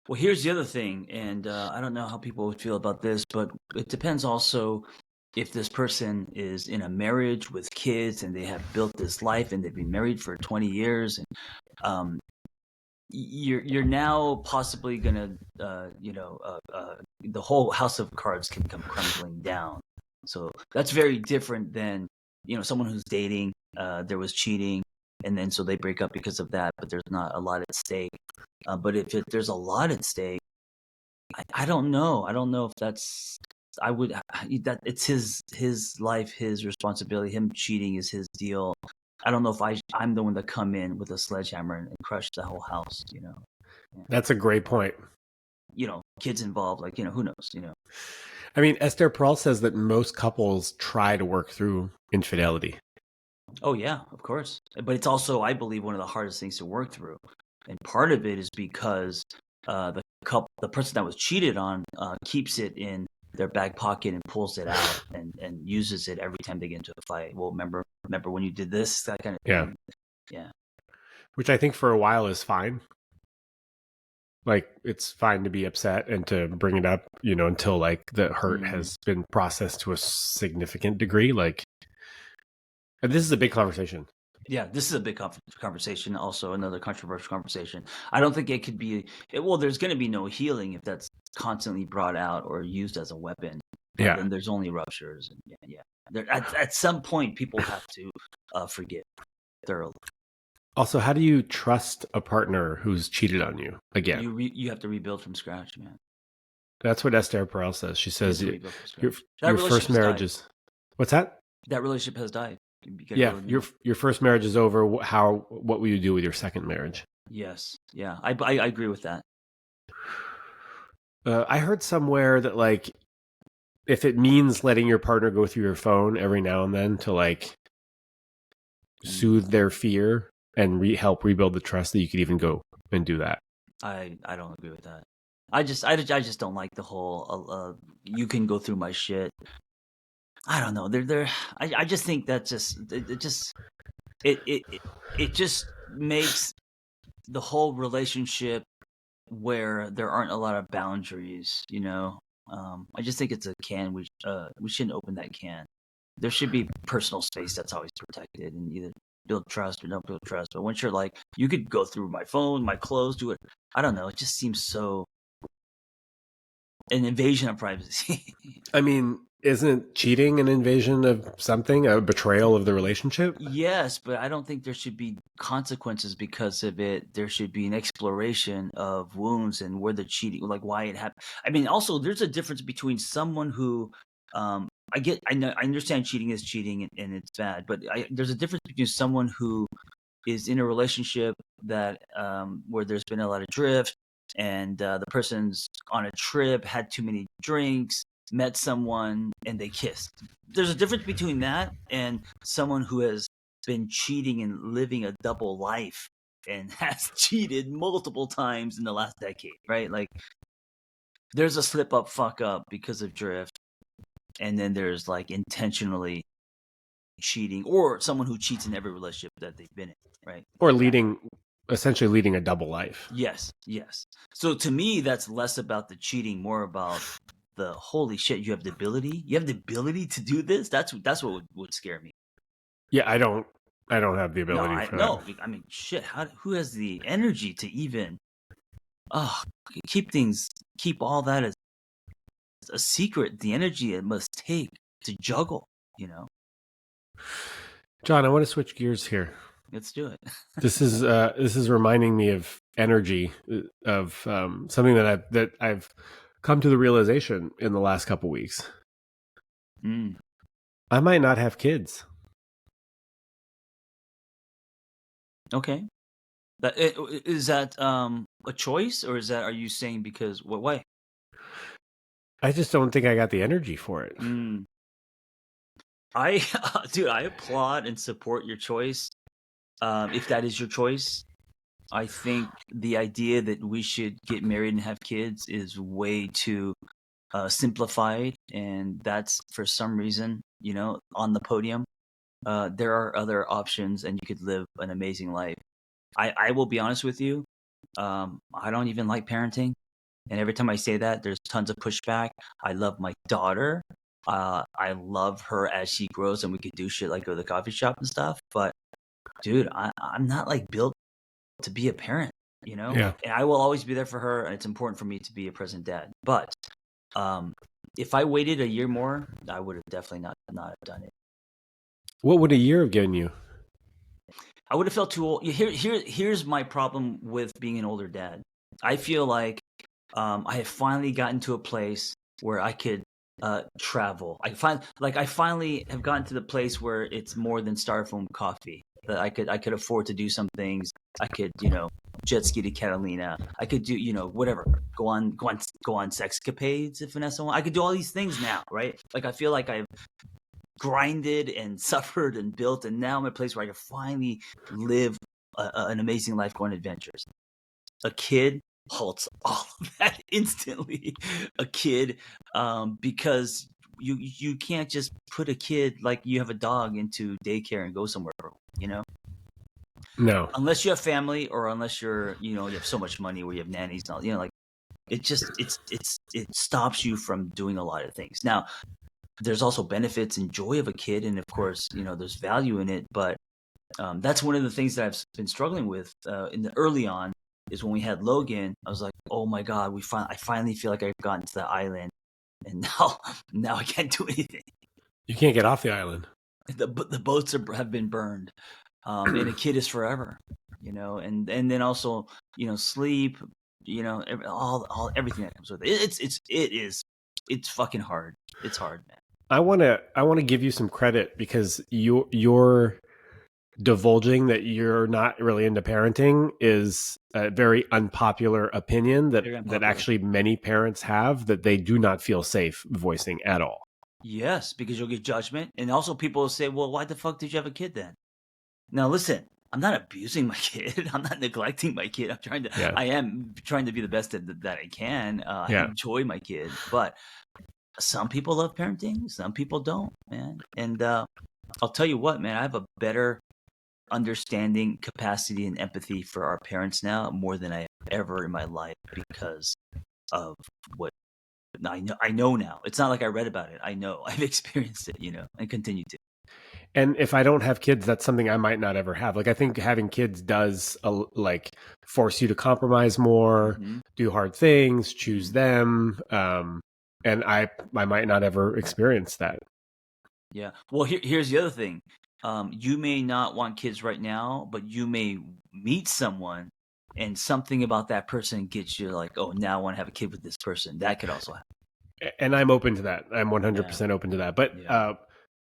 Well, here's the other thing, and I don't know how people would feel about this, but it depends also if this person is in a marriage with kids and they have built this life and they've been married for 20 years, and you're now possibly gonna, the whole house of cards can come crumbling down. So that's very different than someone who's dating. There was cheating, and then so they break up because of that, but there's not a lot at stake. But if there's a lot at stake, I don't know. I don't know if that's. I would that it's his life, his responsibility. Him cheating is his deal. I don't know if I'm the one to come in with a sledgehammer and crush the whole house. Yeah. That's a great point. Kids involved. Like who knows? I mean, Esther Perel says that most couples try to work through infidelity. Oh, yeah, of course. But it's also, I believe, one of the hardest things to work through. And part of it is because the person that was cheated on keeps it in their back pocket and pulls it out and uses it every time they get into a fight. Well, remember when you did this? That kind of thing. Yeah. Which I think for a while is fine. Like, it's fine to be upset and to bring it up, until like the hurt has been processed to a significant degree. Like, and this is a big conversation. Yeah, this is a big conversation. Also, another controversial conversation. I don't think it could be. Well, there's going to be no healing if that's constantly brought out or used as a weapon. Yeah, then there's only ruptures. And yeah. At some point, people have to forgive thoroughly. Also, how do you trust a partner who's cheated on you again? You have to rebuild from scratch, man. That's what Esther Perel says. She says your first marriage is. What's that? That relationship has died. Yeah, your first marriage is over. What will you do with your second marriage? Yes, yeah, I agree with that. I heard somewhere that like, if it means letting your partner go through your phone every now and then to like soothe their fear and help rebuild the trust, that you could even go and do that. I don't agree with that. I just don't like the whole you can go through my shit. I don't know. I just think that it just makes the whole relationship where there aren't a lot of boundaries, you know. I just think it's a can we shouldn't open that can. There should be personal space that's always protected, and either build trust or don't build trust. But once you're like, you could go through my phone, my clothes, do it. I don't know. It just seems so an invasion of privacy. I mean, isn't cheating an invasion of something, a betrayal of the relationship? Yes, but I don't think there should be consequences because of it. There should be an exploration of wounds and where the cheating, like why it happened. I mean, also there's a difference between someone who, I understand cheating is cheating and it's bad, but there's a difference between someone who is in a relationship that where there's been a lot of drift, and the person's on a trip, had too many drinks, met someone, and they kissed. There's a difference between that and someone who has been cheating and living a double life and has cheated multiple times in the last decade, right? Like, there's a slip up, fuck up because of drift, and then there's like intentionally cheating, or someone who cheats in every relationship that they've been in, right? Or essentially leading a double life. Yes. So to me, that's less about the cheating, more about the holy shit. You have the ability to do this. That's what would scare me. Yeah, I don't have the ability for that. No, I mean, shit. Who has the energy to even keep all that as a secret? The energy it must take to juggle, you know. John, I want to switch gears here. Let's do it. This is reminding me of energy, of something that I've come to the realization in the last couple weeks. I might not have kids. Okay. Is that a choice, or are you saying because what way? I just don't think I got the energy for it. I applaud and support your choice. If that is your choice, I think the idea that we should get married and have kids is way too simplified, and that's for some reason, you know, on the podium. There are other options, and you could live an amazing life. I will be honest with you. I don't even like parenting, and every time I say that, there's tons of pushback. I love my daughter. I love her as she grows, and we could do shit like go to the coffee shop and stuff. But dude, I'm not like built to be a parent, you know? Yeah. And I will always be there for her, and it's important for me to be a present dad. But if I waited a year more, I would have definitely not have done it. What would a year have given you? I would have felt too old. Here's my problem with being an older dad. I feel like I have finally gotten to a place where I could travel. I finally have gotten to the place where it's more than styrofoam coffee. That I could afford to do some things. I could, you know, jet ski to Catalina. I could do, you know, whatever. Go on sexcapades if Vanessa wants. I could do all these things now, right? Like, I feel like I've grinded and suffered and built, and now I'm at a place where I can finally live an amazing life, going on adventures. A kid halts all of that instantly. A kid, because you can't just put a kid like you have a dog into daycare and go somewhere, you know? No. Unless you have family, or unless you're, you know, you have so much money where you have nannies and all, you know, like it stops you from doing a lot of things. Now, there's also benefits and joy of a kid, and of course, you know, there's value in it. But that's one of the things that I've been struggling with in the early on, is when we had Logan. I was like, oh my god, I finally feel like I've gotten to the island, and now I can't do anything. You can't get off the island. The boats have been burned, and a kid is forever, you know. And then also, you know, sleep, everything that comes with it. It's fucking hard. It's hard, man. I want to give you some credit because you're divulging that you're not really into parenting is a very unpopular opinion that actually many parents have, that they do not feel safe voicing at all. Yes, because you'll get judgment. And also people will say, well, why the fuck did you have a kid then? Now, listen, I'm not abusing my kid. I'm not neglecting my kid. I am trying to be the best that I can. I enjoy my kid. But some people love parenting. Some people don't, man. And I'll tell you what, man, I have a better understanding, capacity, and empathy for our parents now more than I have ever in my life because of what I know now. It's not like I read about it. I know. I've experienced it, and continue to. And if I don't have kids, that's something I might not ever have. Like, I think having kids does force you to compromise more, do hard things, choose them. And I might not ever experience that. Yeah. Well, here's the other thing. You may not want kids right now, but you may meet someone and something about that person gets you like, oh, now I want to have a kid with this person. That could also happen. And I'm open to that. I'm 100% open to that. But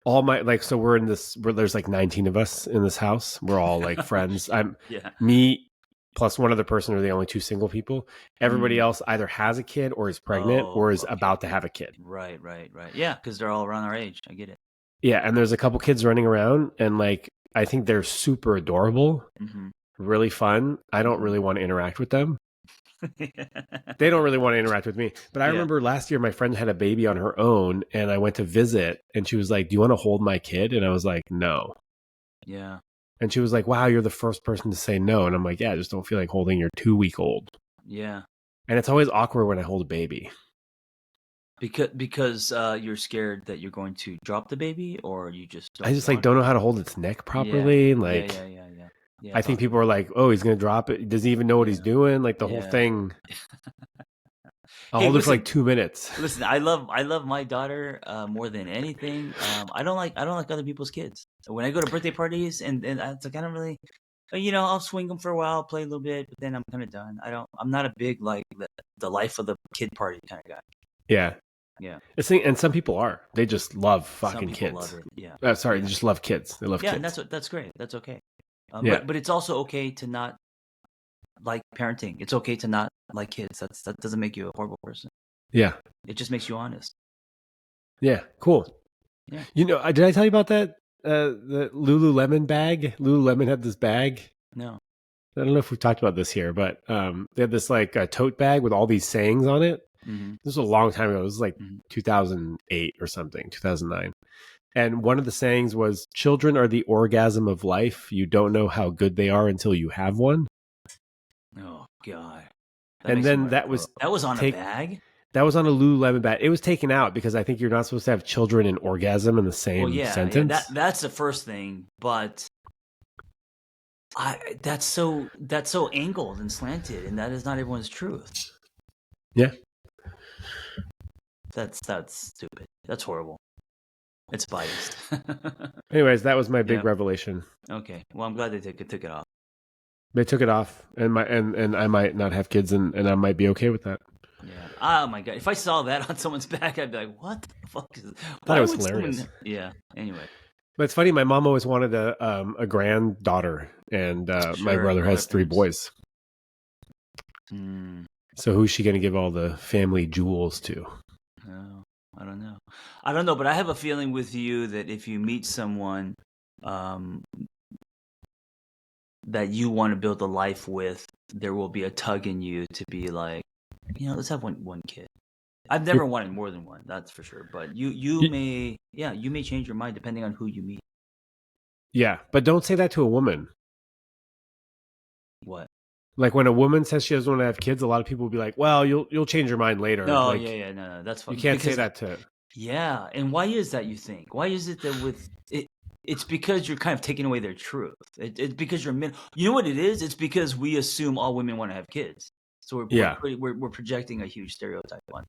all my, so we're in this, there's like 19 of us in this house. We're all like friends. Me plus one other person are the only two single people. Everybody else either has a kid or is pregnant or is about to have a kid. Right. Yeah, because they're all around our age. I get it. Yeah, and there's a couple kids running around, and I think they're super adorable, really fun. I don't really want to interact with them. They don't really want to interact with me. But I remember last year my friend had a baby on her own, and I went to visit, and she was like, "Do you want to hold my kid?" And I was like, "No." Yeah. And she was like, "Wow, you're the first person to say no." And I'm like, "Yeah, I just don't feel like holding your 2-week-old." Yeah. And it's always awkward when I hold a baby. Because you're scared that you're going to drop the baby, or you just don't know how to hold its neck properly. Yeah, I think people are like, "Oh, he's going to drop it. Does he even know what he's doing?" Like the whole thing. I'll hold it for like 2 minutes. Listen, I love my daughter more than anything. I don't like other people's kids. When I go to birthday parties and it's like I don't really, I'll swing them for a while, play a little bit, but then I'm kind of done. I'm not a big like the life of the kid party kind of guy. Yeah. Yeah. And some people are. They just love fucking kids. Love it. Yeah. They just love kids. They love kids. Yeah, and that's great. That's okay. But it's also okay to not like parenting. It's okay to not like kids. That doesn't make you a horrible person. Yeah. It just makes you honest. Yeah. Cool. Yeah. Did I tell you about that? The Lululemon bag? Lululemon had this bag. No. I don't know if we've talked about this here, but they had this like a tote bag with all these sayings on it. This was a long time ago. It was like 2008 or something, 2009. And one of the sayings was, "Children are the orgasm of life. You don't know how good they are until you have one." Oh God! And then that was on a bag. That was on a Lululemon bag. It was taken out because I think you're not supposed to have children and orgasm in the same sentence. Yeah, that's the first thing, but that's so angled and slanted, and that is not everyone's truth. Yeah. That's stupid. That's horrible. It's biased. Anyways, that was my big revelation. Okay. Well, I'm glad they took it off. They took it off, and I might not have kids, and I might be okay with that. Yeah. Oh my God! If I saw that on someone's back, I'd be like, "What the fuck is this?" I thought it was hilarious. Yeah. Anyway. But it's funny. My mom always wanted a granddaughter, and my brother has 3 boys. So who's she going to give all the family jewels to? Oh, I don't know, but I have a feeling with you that if you meet someone that you want to build a life with, there will be a tug in you to be like, let's have one kid. I've never wanted more than one, that's for sure. But you may change your mind depending on who you meet. Yeah, but don't say that to a woman. What? Like when a woman says she doesn't want to have kids, a lot of people will be like, "Well, you'll change your mind later." No, like, no, that's fine. You can't say that to. Yeah, and why is that? You think? Why is it that with it? It's because you're kind of taking away their truth. It's because you're men. You know what it is? It's because we assume all women want to have kids. So we're projecting a huge stereotype on.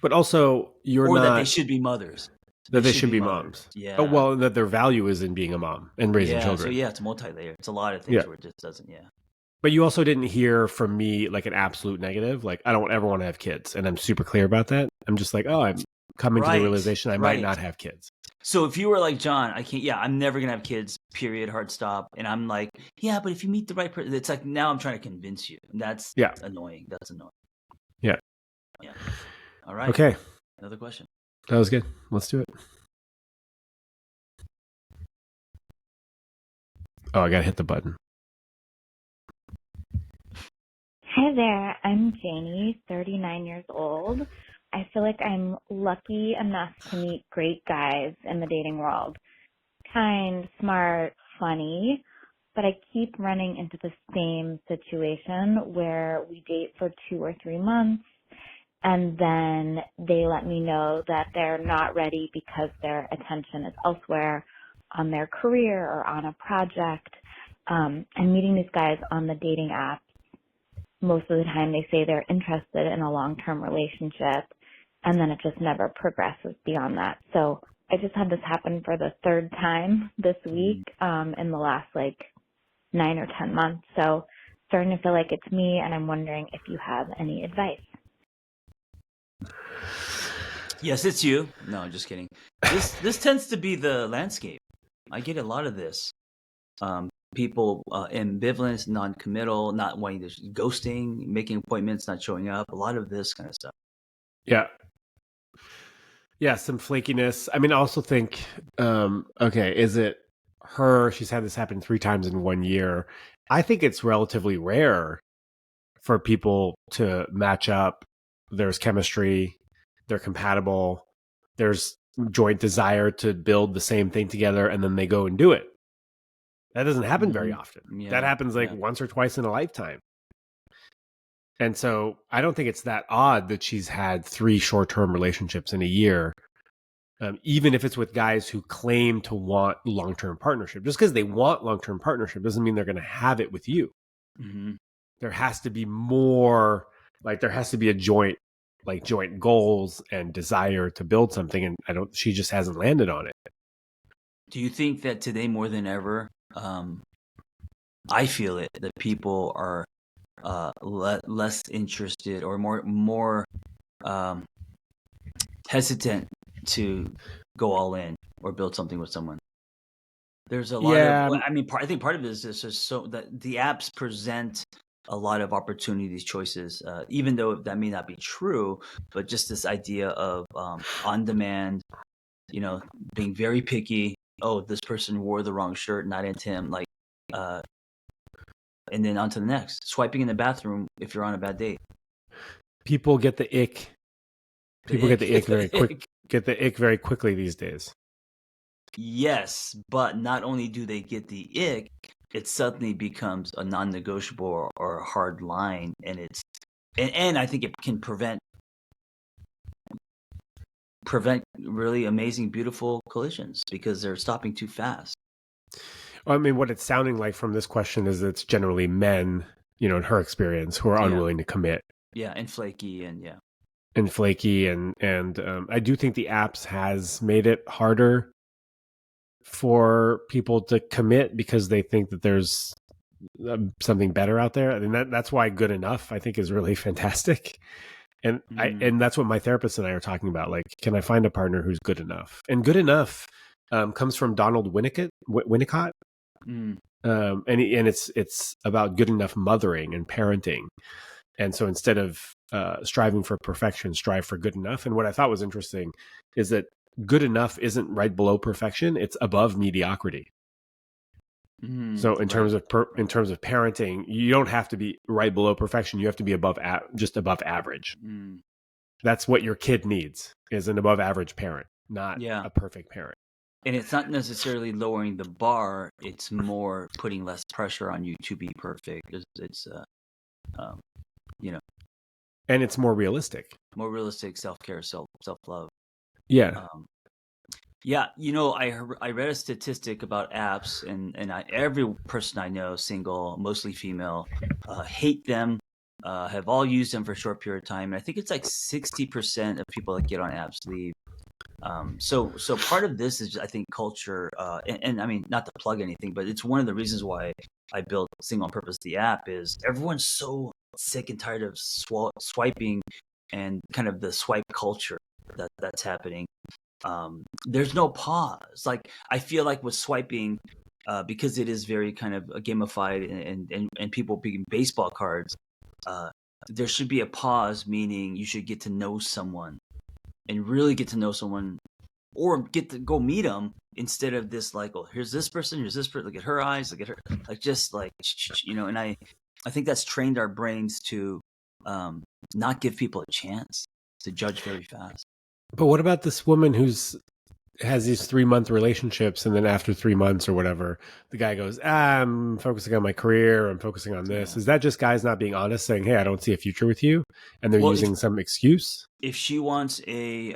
But also, that they should be mothers. That they should be moms. Yeah. Oh, well, that their value is in being a mom and raising children. So it's multi-layered. It's a lot of things where it just doesn't. Yeah. But you also didn't hear from me like an absolute negative. Like, I don't ever want to have kids. And I'm super clear about that. I'm just like, oh, I'm coming to the realization I might not have kids. So if you were like, John, I'm never going to have kids, period, hard stop. And I'm like, yeah, but if you meet the right person, it's like, now I'm trying to convince you. And that's annoying. That's annoying. Yeah. Yeah. All right. Okay. Another question. That was good. Let's do it. Oh, I got to hit the button. Hi there, I'm Janie, 39 years old. I feel like I'm lucky enough to meet great guys in the dating world. Kind, smart, funny, but I keep running into the same situation where we date for 2 or 3 months and then they let me know that they're not ready because their attention is elsewhere on their career or on a project. And meeting these guys on the dating app, most of the time they say they're interested in a long-term relationship, and then it just never progresses beyond that. So I just had this happen for the 3rd time this week in the last 9 or 10 months. So starting to feel like it's me, and I'm wondering if you have any advice. Yes, it's you. No, I'm just kidding. This tends to be the landscape. I get a lot of this. People ambivalence, non-committal, not wanting to, ghosting, making appointments, not showing up, a lot of this kind of stuff. Yeah, some flakiness. I mean, I also think, okay, is it her? She's had this happen 3 times in 1 year. I think it's relatively rare for people to match up. There's chemistry, they're compatible, there's joint desire to build the same thing together, and then they go and do it. That doesn't happen very often. Yeah, that happens once or twice in a lifetime. And so I don't think it's that odd that she's had 3 short-term relationships in a year, even if it's with guys who claim to want long-term partnership. Just because they want long-term partnership doesn't mean they're going to have it with you. Mm-hmm. There has to be more, there has to be a joint goals and desire to build something. And she just hasn't landed on it. Do you think that today more than ever, I feel it, that people are less interested or more hesitant to go all in or build something with someone? There's a lot of, I think part of it is just so that the apps present a lot of opportunities, choices, even though that may not be true, but just this idea of on demand, being very picky. Oh, this person wore the wrong shirt, not into him. And then on to the next. Swiping in the bathroom if you're on a bad date. People get the ick. People get the ick very quick. Get the ick very quickly these days. Yes, but not only do they get the ick, it suddenly becomes a non-negotiable or a hard line, and I think it can prevent really amazing, beautiful collisions because they're stopping too fast. I mean, what it's sounding like from this question is it's generally men, in her experience, who are unwilling to commit. Yeah, and flaky, and I do think the apps has made it harder for people to commit because they think that there's something better out there. I mean, that's why good enough, I think, is really fantastic. And and that's what my therapist and I are talking about. Can I find a partner who's good enough? And good enough comes from Donald Winnicott. And it's about good enough mothering and parenting. And so instead of striving for perfection, strive for good enough. And what I thought was interesting is that good enough isn't right below perfection; it's above mediocrity. So in terms of parenting, you don't have to be right below perfection. You have to be just above average. That's what your kid needs, is an above average parent, not a perfect parent. And it's not necessarily lowering the bar; it's more putting less pressure on you to be perfect. It's and it's more realistic. More realistic self-care, self-love. Yeah. I read a statistic about apps, and every person I know, single, mostly female, hate them, have all used them for a short period of time. And I think it's 60% of people that get on apps leave. So part of this is, I think, culture, and I mean, not to plug anything, but it's one of the reasons why I built Single on Purpose, the app, is everyone's so sick and tired of swiping and kind of the swipe culture that's happening. There's no pause. Like, I feel like with swiping, because it is very kind of gamified and people picking baseball cards, there should be a pause, meaning you should get to know someone and really get to know someone, or get to go meet them, instead of this, like, oh, here's this person, look at her eyes, look at her, like, just like, and I think that's trained our brains to not give people a chance, to judge very fast. But what about this woman has these 3-month relationships, and then after 3 months or whatever, the guy goes, I'm focusing on my career, I'm focusing on this. Is that just guys not being honest, saying, hey, I don't see a future with you, and they're using some excuse? If she wants a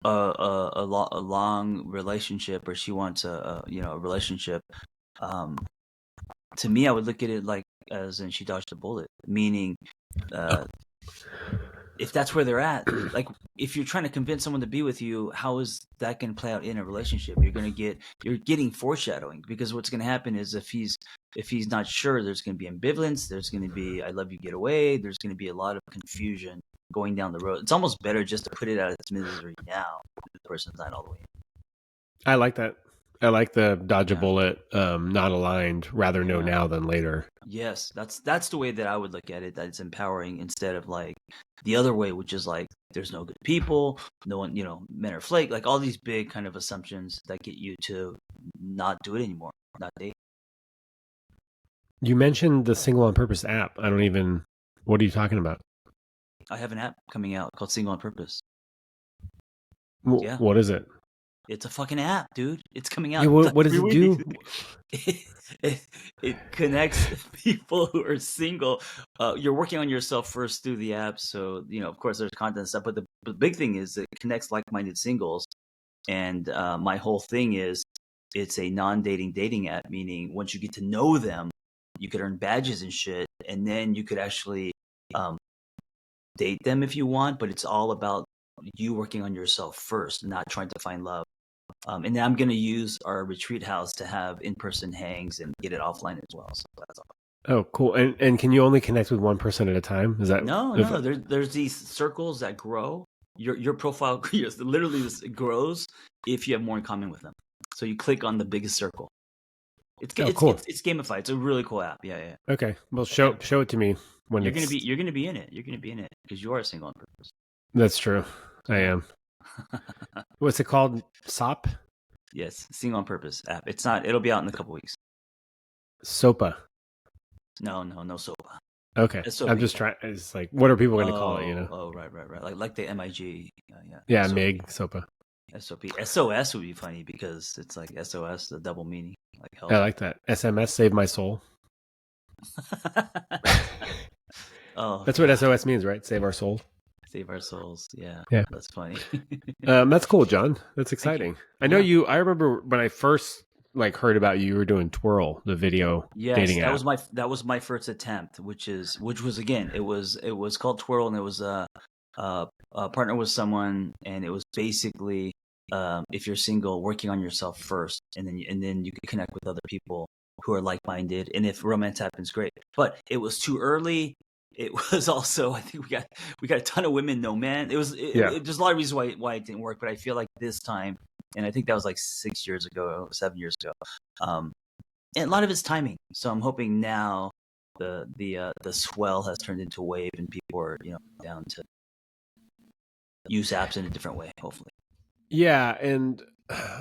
long relationship, or she wants a relationship, to me, I would look at it like, as in, she dodged a bullet, meaning if that's where they're at, like, if you're trying to convince someone to be with you, how is that going to play out in a relationship? You're getting foreshadowing, because what's going to happen is, if he's not sure, there's going to be ambivalence, there's going to be, I love you, get away, there's going to be a lot of confusion going down the road. It's almost better just to put it out of its misery now, if the person's not all the way in. I like that. I like the dodge a bullet, not aligned, rather know now than later. Yes, that's the way that I would look at it, that it's empowering, instead of like the other way, which is like, there's no good people, no one, men are flake, like all these big kind of assumptions that get you to not do it anymore, not date. You mentioned the Single on Purpose app. What are you talking about? I have an app coming out called Single on Purpose. What is it? It's a fucking app, dude. It's coming out. Yeah, what does it do? It connects people who are single. You're working on yourself first through the app, so of course there's content and stuff. But the big thing is, it connects like-minded singles. And my whole thing is, it's a non-dating dating app, meaning once you get to know them, you could earn badges and shit, and then you could actually date them if you want. But it's all about you working on yourself first, not trying to find love. And then I'm going to use our retreat house to have in-person hangs and get it offline as well. So that's all. Oh, cool. And can you only connect with one person at a time? Is that no? There's these circles that grow. Your profile literally grows if you have more in common with them. So you click on the biggest circle. It's cool. It's gamified. It's a really cool app. Yeah. Okay. Well, show it to me when you're going to be in it. You're going to be in it because you are Single on Purpose. That's true. I am. What's it called? SOP? Yes, Single on Purpose app. It's not. It'll be out in a couple weeks. SOPA. No SOPA. Okay. SOP. I'm just trying. It's like, what are people going to call it? Oh, right. Like the MIG. Yeah, MIG, SOPA. SOP. SOS would be funny because it's like SOS, the double meaning. Like help. I like that. SMS, save my soul. Oh, that's what SOS means, right? Save our soul. Save our souls. Yeah. That's funny. That's cool, John. That's exciting. I know you. I remember when I first heard about you were doing Twirl, the video dating app. That was my first attempt, which was again, it was called Twirl, and it was a partner with someone, and it was basically if you're single, working on yourself first, and then you can connect with other people who are like-minded, and if romance happens, great. But it was too early. It was also, I think we got a ton of women, no men. There's a lot of reasons why it didn't work, but I feel like this time, and I think that was like 7 years ago, and a lot of it's timing. So I'm hoping now the swell has turned into a wave, and people are down to use apps in a different way, hopefully. Yeah, and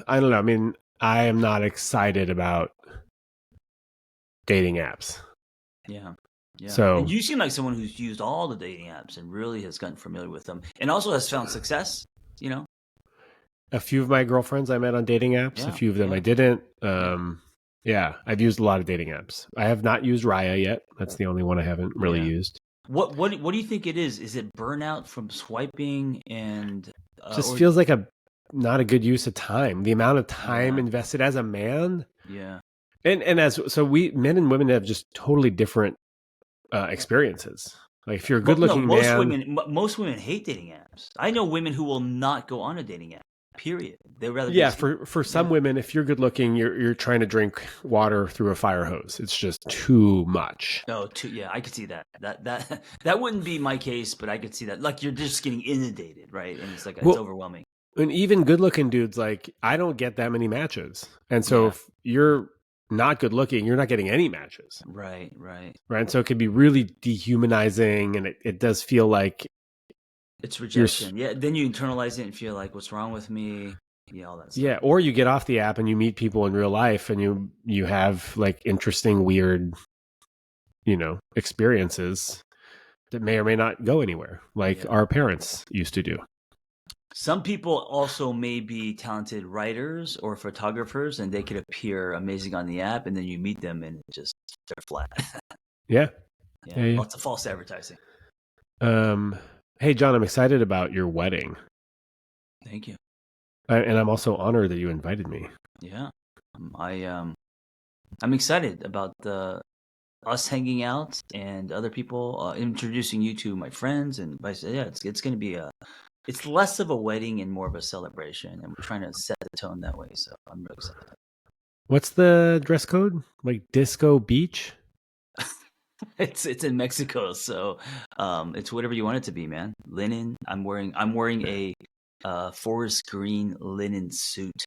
I don't know. I mean, I am not excited about dating apps. Yeah. So, and you seem like someone who's used all the dating apps and really has gotten familiar with them, and also has found success. A few of my girlfriends I met on dating apps. A few of them I didn't. I've used a lot of dating apps. I have not used Raya yet. That's the only one I haven't really used. What do you think it is? Is it burnout from swiping and just feels like not a good use of time? The amount of time invested as a man. Yeah. And men and women have just totally different experiences. Like if you're a good-looking man, most women hate dating apps. I know women who will not go on a dating app. Period. They rather for some women, if you're good-looking, you're trying to drink water through a fire hose. It's just too much. No, I could see that. That wouldn't be my case, but I could see that. Like you're just getting inundated, right? And it's like it's overwhelming. And even good-looking dudes, like I don't get that many matches, and so if you're not good looking, you're not getting any matches. Right. And so it can be really dehumanizing, and it does feel like it's rejection. Yeah, then you internalize it and feel like, what's wrong with me? Yeah, all that stuff. Yeah, or you get off the app and you meet people in real life, and you have like interesting, weird, experiences that may or may not go anywhere, like our parents used to do. Some people also may be talented writers or photographers, and they could appear amazing on the app, and then you meet them and they're flat. Yeah. Lots of false advertising. Hey, John, I'm excited about your wedding. Thank you. And I'm also honored that you invited me. Yeah. I'm excited about us hanging out and other people, introducing you to my friends, and it's going to be it's less of a wedding and more of a celebration, and we're trying to set the tone that way. So I'm really excited. What's the dress code? Like disco beach? It's in Mexico, so it's whatever you want it to be, man. Linen. I'm wearing a forest green linen suit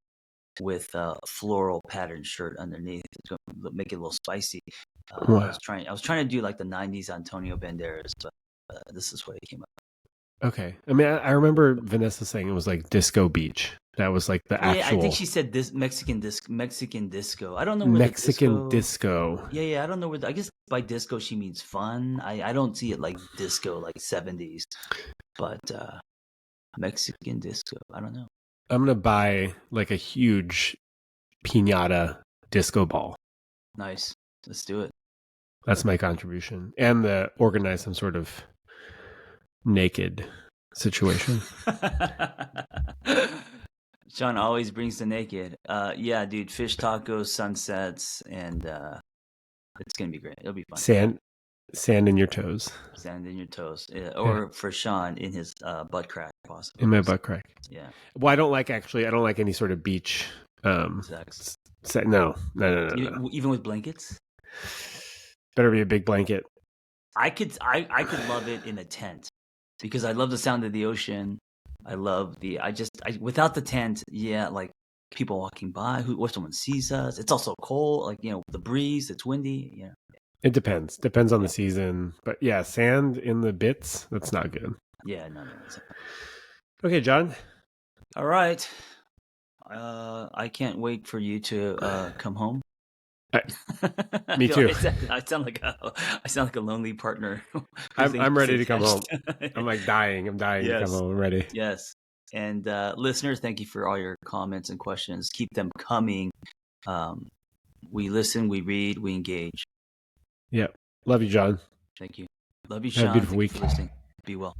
with a floral patterned shirt underneath. It's going to make it a little spicy. Wow. I was trying to do like the '90s Antonio Banderas, but this is what it came up. Okay. I mean, I remember Vanessa saying it was like disco beach. That was like the actual. Yeah, I think she said this Mexican disco. I don't know where Mexican disco. Yeah. I don't know where. I guess by disco she means fun. I don't see it like disco, like '70s, but Mexican disco. I don't know. I'm gonna buy like a huge piñata disco ball. Nice. Let's do it. That's my contribution, and organize some sort of naked situation. Shaun always brings the naked. Yeah, dude, fish tacos, sunsets, and it's gonna be great. It'll be fun. Sand in your toes. Sand in your toes, or for Shaun in his butt crack, possibly. In my butt crack. Yeah. Well, I don't like any sort of beach. Sex. No. Even with blankets. Better be a big blanket. I could love it in a tent because I love the sound of the ocean. I love without the tent, like people walking by, what if someone sees us? It's also cold, like the breeze, it's windy, It depends on the season, but yeah, sand in the bits, that's not good. Yeah, no. Okay, John. All right. I can't wait for you to come home. Me too. I sound like a lonely partner. I'm ready to come home. I'm like dying. I'm dying to come home. I'm ready. Yes. And listeners, thank you for all your comments and questions. Keep them coming. We listen, we read, we engage. Yeah. Love you, John. Thank you. Love you, Shaun. Have a beautiful week. Thank you for listening. Be well.